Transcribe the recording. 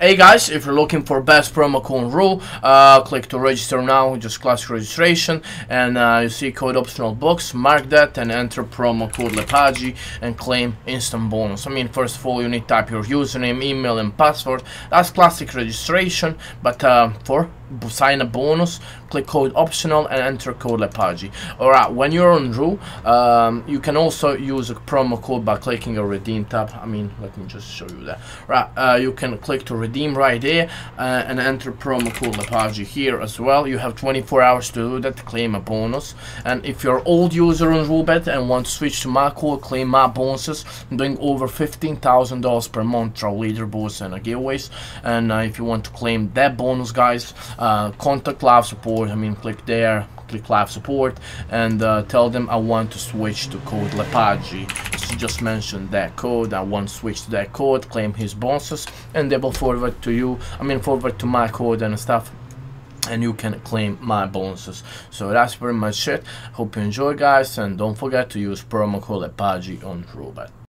Hey guys, if you're looking for best promo code on Roo, click to register now, just classic registration, and you see code optional box, mark that and enter promo code LEPAJEE and claim instant bonus. I mean, first of all you need to type your username, email and password. That's classic registration, but for sign a bonus, click code optional and enter code LEPAJEE. Alright, when you're on Roo, you can also use a promo code by clicking a redeem tab. I mean, let me just show you that. Right, you can click to redeem right there and enter promo code LEPAJEE here as well. You have 24 hours to do that to claim a bonus. And if you're an old user on Roobet and want to switch to my code, claim my bonuses, I'm doing over $15,000 per month through leaderboards and giveaways. And if you want to claim that bonus, guys, contact live support. I mean, click there, click live support, and tell them I want to switch to code LEPAJEE. So just mention that code, I want to switch to that code, claim his bonuses, and they will forward to you, I mean forward to my code and stuff, and you can claim my bonuses. So that's pretty much it. Hope you enjoy, guys, and don't forget to use promo code LEPAJEE on Roobet.